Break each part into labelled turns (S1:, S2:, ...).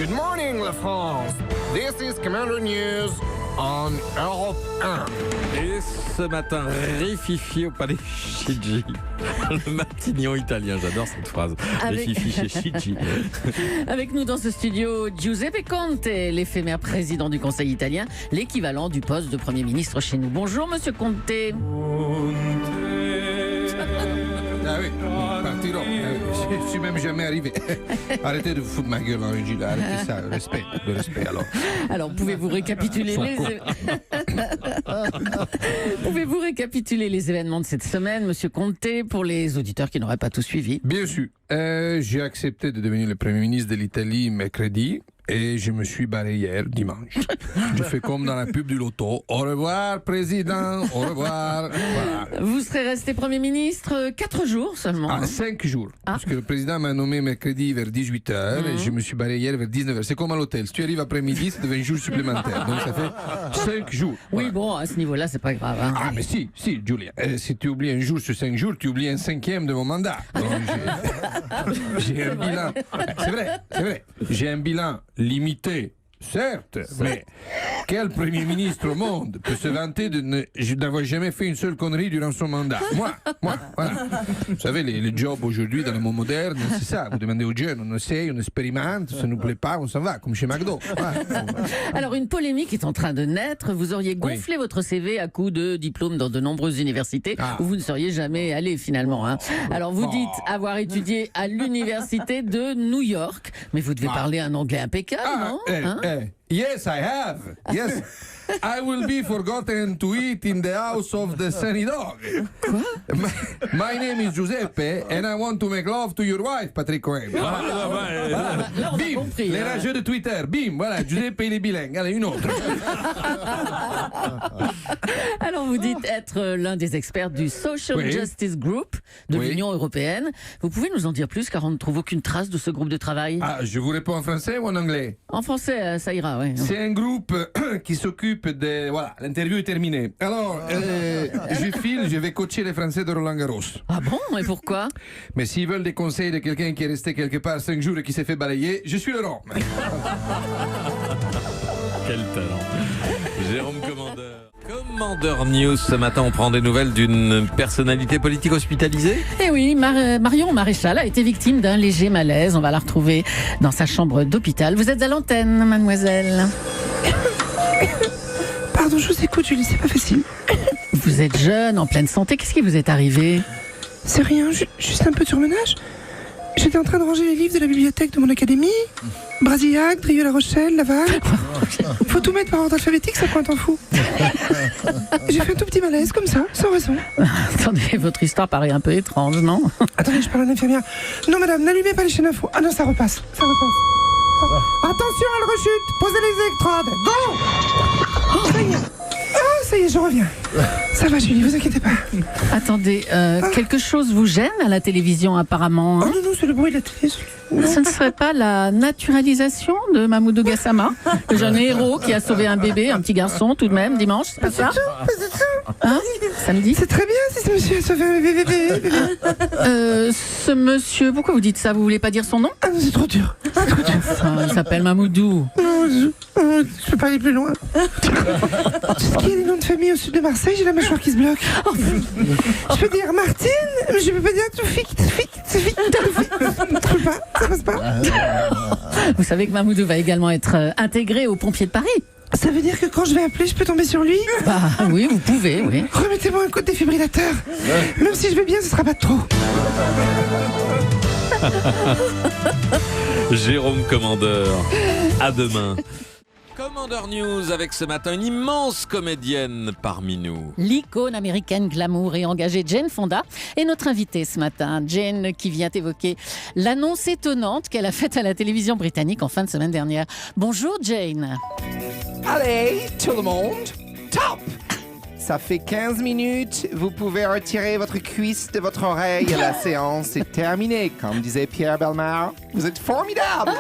S1: Good morning, la France. This is Commander News on Europe 1.
S2: Et ce matin, Rififi au palais Chigi. Le Matignon italien, j'adore cette phrase. Rififi chez Chigi.
S3: Avec nous dans ce studio, Giuseppe Conte, l'éphémère président du Conseil italien, l'équivalent du poste de Premier ministre chez nous. Bonjour, Monsieur Conte.
S1: Ah oui, partirons. Je suis même jamais arrivé. Arrêtez de vous foutre ma gueule en régie, arrêtez ça, le respect alors.
S3: Alors, pouvez-vous récapituler pouvez-vous récapituler les événements de cette semaine, Monsieur Conte, pour les auditeurs qui n'auraient pas tout suivi?
S1: Bien sûr. J'ai accepté de devenir le Premier ministre de l'Italie mercredi. Et je me suis barré hier, dimanche. Je fais comme dans la pub du loto. Au revoir, président. Au revoir. Voilà.
S3: Vous serez resté Premier ministre 4 jours seulement.
S1: Ah, 5 jours. Parce que le président m'a nommé mercredi vers 18h et je me suis barré hier vers 19h. C'est comme à l'hôtel. Si tu arrives après-midi, ça devient un jour supplémentaire. Donc ça fait 5 jours. Voilà.
S3: Oui, bon, à ce niveau-là, c'est pas grave. Hein.
S1: Ah, mais si, Julien. Si tu oublies un jour sur 5 jours, tu oublies un 5e de mon mandat. Donc, j'ai un bilan. C'est vrai. J'ai un bilan limité, certes, mais quel Premier ministre au monde peut se vanter d'avoir jamais fait une seule connerie durant son mandat? Moi, voilà. Vous savez, les jobs aujourd'hui dans le monde moderne, c'est ça. Vous demandez aux jeunes, on essaye, on expérimente, ça ne nous plaît pas, on s'en va, comme chez McDo. Voilà.
S3: Alors, une polémique est en train de naître. Vous auriez gonflé votre CV à coups de diplômes dans de nombreuses universités où vous ne seriez jamais allé finalement. Hein. Alors, vous dites avoir étudié à l'université de New York, mais vous devez parler un anglais impeccable, non?
S1: Yes, I have. Yes. I will be forgotten to eat in the house of the sunny dog.
S3: Quoi?
S1: My name is Giuseppe and I want to make love to your wife, Patrick Cohen. Bim, les rageux de Twitter. Bim, voilà, Giuseppe il est bilingue. Allez, une autre.
S3: Alors vous dites être l'un des experts du Social Justice Group de l'Union européenne. Vous pouvez nous en dire plus car on ne trouve aucune trace de ce groupe de travail.
S1: Ah, je vous réponds en français ou en anglais?
S3: En français, ça ira, oui.
S1: C'est un groupe qui s'occupe de... Voilà, l'interview est terminée. Alors, je vais coacher les Français de Roland Garros.
S3: Ah bon? Et pourquoi?
S1: Mais s'ils veulent des conseils de quelqu'un qui est resté quelque part 5 jours et qui s'est fait balayer, je suis le rond.
S2: Quel talent. Jérôme Commandeur. Commandeur News, ce matin on prend des nouvelles d'une personnalité politique hospitalisée.
S3: Eh oui, Marion Maréchal a été victime d'un léger malaise. On va la retrouver dans sa chambre d'hôpital. Vous êtes à l'antenne, mademoiselle.
S4: Pardon, je vous écoute, Julie, c'est pas facile.
S3: Vous êtes jeune, en pleine santé. Qu'est-ce qui vous est arrivé?
S4: C'est rien, juste un peu de surmenage. J'étais en train de ranger les livres de la bibliothèque de mon académie. Brasillac, Drieux-La Rochelle, Laval. Faut tout mettre par ordre alphabétique, ça prend un temps fou. J'ai fait un tout petit malaise, comme ça, sans raison.
S3: Attendez, votre histoire paraît un peu étrange, non?
S4: Attendez, je parle à l'infirmière. Non, madame, n'allumez pas les chaînes info. Ah non, ça repasse. Attention, elle rechute. Posez les électrodes. Go! Ça y est, je reviens. Ça va, Julie, vous inquiétez pas.
S3: Attendez, quelque chose vous gêne à la télévision apparemment, hein?
S4: Oh non, c'est le bruit de la télé.
S3: Ce ne serait pas la naturalisation de Mamoudou Gassama, le jeune héros qui a sauvé un bébé, un petit garçon tout de même, dimanche, c'est pas ça?
S4: Pas du tout.
S3: Hein? Samedi?
S4: C'est très bien si ce monsieur a sauvé un bébé.
S3: Ce monsieur, pourquoi vous dites ça? Vous voulez pas dire son nom?
S4: Ah non, c'est trop dur.
S3: Enfin, il s'appelle Mamoudou.
S4: Non, je peux pas aller plus loin. Tout ce qui est les noms de famille au sud de Marseille, j'ai la mâchoire qui se bloque. Je peux dire Martine, mais je peux pas dire Toufik. Je peux pas, ça passe pas.
S3: Vous savez que Mamoudou va également être intégré aux pompiers de Paris.
S4: Ça veut dire que quand je vais appeler, je peux tomber sur lui?
S3: Bah oui, vous pouvez, oui.
S4: Remettez-moi un coup de défibrillateur. Même si je vais bien, ce sera pas de trop.
S2: Jérôme Commandeur. À demain. Commandeur News avec ce matin une immense comédienne parmi nous.
S3: L'icône américaine glamour et engagée Jane Fonda est notre invitée ce matin. Jane qui vient évoquer l'annonce étonnante qu'elle a faite à la télévision britannique en fin de semaine dernière. Bonjour Jane.
S5: Allez, tout le monde, top! Ça fait 15 minutes, vous pouvez retirer votre cuisse de votre oreille. La séance est terminée, comme disait Pierre Bellemare. Vous êtes formidable!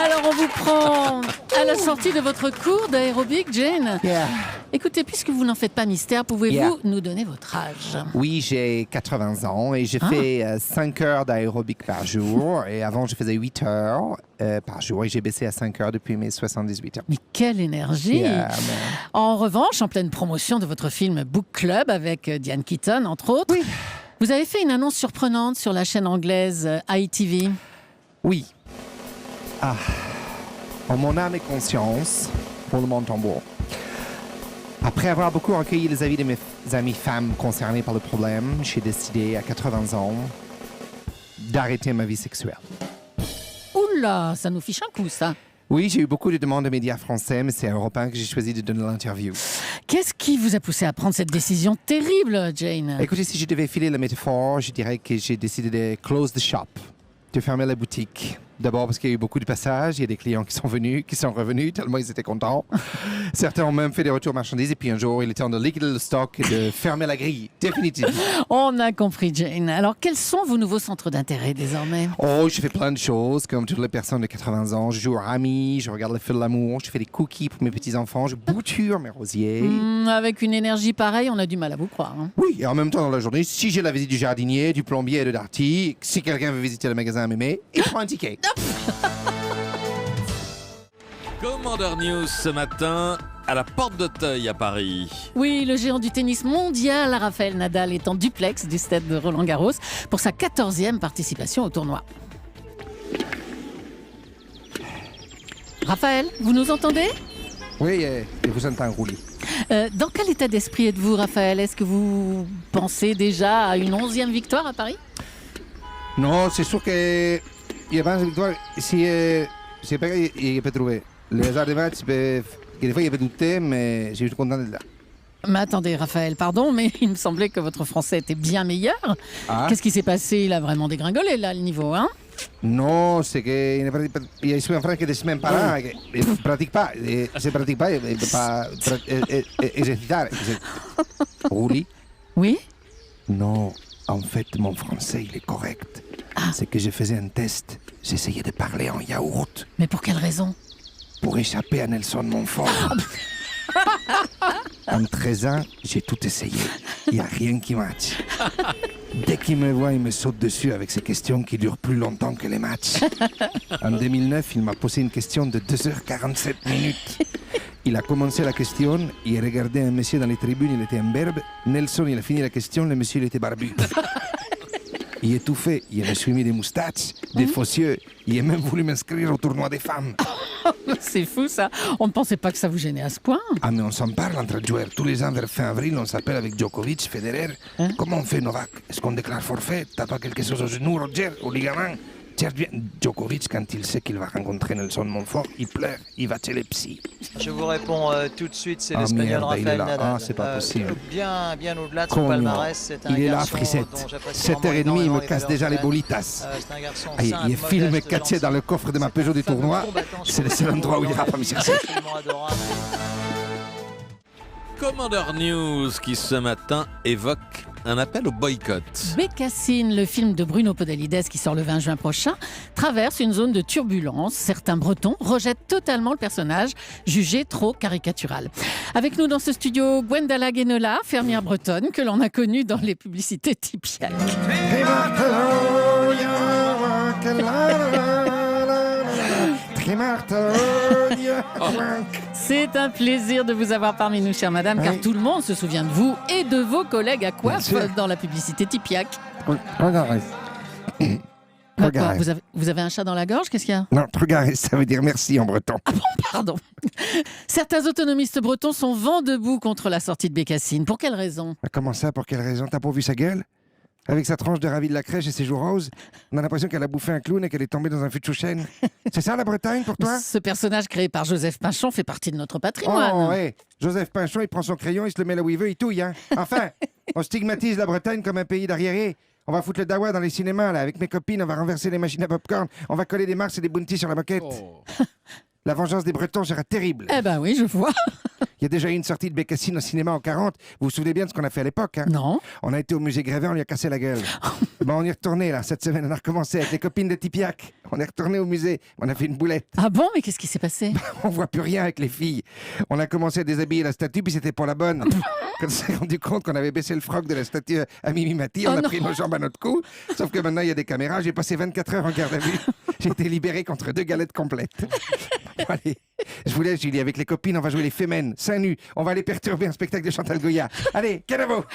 S3: Alors on vous prend à la sortie de votre cours d'aérobic, Jane.
S5: Yeah.
S3: Écoutez, puisque vous n'en faites pas mystère, pouvez-vous nous donner votre âge?
S5: Oui, j'ai 80 ans et je fais 5 heures d'aérobic par jour. Et avant, je faisais 8 heures par jour et j'ai baissé à 5 heures depuis mes 78 ans.
S3: Mais quelle énergie! En revanche, en pleine promotion de votre film Book Club avec Diane Keaton, entre autres, vous avez fait une annonce surprenante sur la chaîne anglaise ITV.
S5: Oui. En mon âme et conscience, pour le Montembourg. Après avoir beaucoup recueilli les avis de mes amies femmes concernées par le problème, j'ai décidé à 80 ans d'arrêter ma vie sexuelle.
S3: Oula, ça nous fiche un coup, ça.
S5: Oui, j'ai eu beaucoup de demandes de médias français, mais c'est européen que j'ai choisi de donner l'interview.
S3: Qu'est-ce qui vous a poussé à prendre cette décision terrible, Jane?
S5: Écoutez, si je devais filer la métaphore, je dirais que j'ai décidé de close the shop, de fermer la boutique. D'abord parce qu'il y a eu beaucoup de passages, il y a des clients qui sont venus, qui sont revenus, tellement ils étaient contents. Certains ont même fait des retours marchandises et puis un jour, il était temps de liquider le stock et de fermer la grille, définitivement.
S3: On a compris, Jane. Alors, quels sont vos nouveaux centres d'intérêt désormais?
S5: Oh, je fais plein de choses, comme toutes les personnes de 80 ans. Je joue au rami, je regarde le feu de l'amour, je fais des cookies pour mes petits-enfants, je bouture mes rosiers.
S3: Avec une énergie pareille, on a du mal à vous croire. Hein.
S5: Oui, et en même temps, dans la journée, si j'ai la visite du jardinier, du plombier et de Darty, si quelqu'un veut visiter le magasin à Mémé, il prend un ticket.
S2: Commander News ce matin à la Porte d'Auteuil à Paris.
S3: Oui, le géant du tennis mondial, Rafael Nadal, est en duplex du stade de Roland-Garros pour sa 14e participation au tournoi. Raphaël, vous nous entendez?
S5: Oui, et vous entendez rouler.
S3: Dans quel état d'esprit êtes-vous, Raphaël? Est-ce que vous pensez déjà à une 11e victoire à Paris?
S5: Non, c'est sûr que il y a pas de victoire. Si, c'est pas qu'il peut trouver. Les hasards des matchs, des fois il peut douter, mais je suis content d'être là.
S3: Mais attendez, Raphaël, pardon, mais il me semblait que votre français était bien meilleur. Qu'est-ce qui s'est passé? Il a vraiment dégringolé, là, le niveau, hein?
S5: Non, c'est qu'il suis en France que des semaines par an, il ne pratique pas. Il ne pratique pas, il ne peut pas exercer. Roulis?
S3: Oui?
S5: Non, en fait, mon français, il est correct. C'est que je faisais un test. J'essayais de parler en yaourt.
S3: Mais pour quelle raison?
S5: Pour échapper à Nelson Montfort. En 13 ans, j'ai tout essayé. Il n'y a rien qui matche. Dès qu'il me voit, il me saute dessus avec ces questions qui durent plus longtemps que les matchs. En 2009, il m'a posé une question de 2h47 minutes. Il a commencé la question, il regardait un monsieur dans les tribunes, il était imberbe. Nelson, il a fini la question, le monsieur, il était barbu. Il est tout fait. Il me suis mis des moustaches, des faux yeux. Il a même voulu m'inscrire au tournoi des femmes.
S3: C'est fou, ça. On ne pensait pas que ça vous gênait à ce point.
S5: Ah, mais on s'en parle entre joueurs. Tous les ans, vers fin avril, on s'appelle avec Djokovic, Federer. Comment on fait, Novak? Est-ce qu'on déclare forfait? T'as pas quelque chose au genou, Roger? Au ligament? Tiens, Djokovic, quand il sait qu'il va rencontrer Nelson Montfort, il pleure, il va chez les psys.
S6: Je vous réponds tout de suite, c'est l'Espagnol Rafael Nadal.
S5: Ah, c'est pas possible.
S6: Bien au-delà de son palmarès, c'est un
S5: il est là,
S6: garçon
S5: Frissette.
S6: dont j'apprécie
S5: 7h30, il me casse
S6: les
S5: déjà les
S6: valeurs
S5: bolitas.
S6: C'est un garçon
S5: Il
S6: simple,
S5: est filmé
S6: modeste,
S5: caché dans le coffre de ma Peugeot du tournoi. C'est le seul endroit où il ira pas me chercher.
S6: absolument adorable.
S2: Commander News qui ce matin évoque un appel au boycott.
S3: Bécassine, le film de Bruno Podalides qui sort le 20 juin prochain, traverse une zone de turbulence. Certains Bretons rejettent totalement le personnage, jugé trop caricatural. Avec nous dans ce studio, Gwendala Guénola, fermière bretonne que l'on a connue dans les publicités Tipiak. C'est un plaisir de vous avoir parmi nous, chère madame, car tout le monde se souvient de vous et de vos collègues à coiffe dans la publicité Tipiak. Quoi, vous avez un chat dans la gorge? Qu'est-ce qu'il y a?
S5: Non, regarde, ça veut dire merci en breton.
S3: Ah bon, pardon. Certains autonomistes bretons sont vent debout contre la sortie de Bécassine. Pour quelle raison?
S5: Comment ça, pour quelle raison? T'as pas vu sa gueule? Avec sa tranche de ravi de la crèche et ses joues roses, on a l'impression qu'elle a bouffé un clown et qu'elle est tombée dans un fût de chouchen. C'est ça la Bretagne pour toi?
S3: Ce personnage créé par Joseph Pinchon fait partie de notre patrimoine.
S5: Oh, ouais. Joseph Pinchon, il prend son crayon, il se le met là où il veut, il touille, hein. Enfin, on stigmatise la Bretagne comme un pays d'arriérés. On va foutre le dawa dans les cinémas, là. Avec mes copines, on va renverser les machines à popcorn. On va coller des Mars et des Bounty sur la moquette. La vengeance des Bretons sera terrible.
S3: Eh ben oui, je vois.
S5: Il y a déjà eu une sortie de Bécassine au cinéma en 40. Vous vous souvenez bien de ce qu'on a fait à l'époque, hein?
S3: Non.
S5: On a été au musée Grévin, on lui a cassé la gueule. Bon, on y est retourné, là, cette semaine. On a recommencé avec les copines de Tipiac. On est retourné au musée. On a fait une boulette.
S3: Ah bon, mais qu'est-ce qui s'est passé?
S5: On voit plus rien avec les filles. On a commencé à déshabiller la statue, puis c'était pour la bonne. Quand on s'est rendu compte qu'on avait baissé le froc de la statue à Mimi Mati, on a pris nos jambes à notre cou. Sauf que maintenant, il y a des caméras. J'ai passé 24 heures en garde à vue. J'ai été libéré contre 2 galettes complètes. Bon, allez, je vous laisse, Julie. Avec les copines, on va jouer les Femmes, seins nus. On va aller perturber un spectacle de Chantal Goya. Allez, canavo!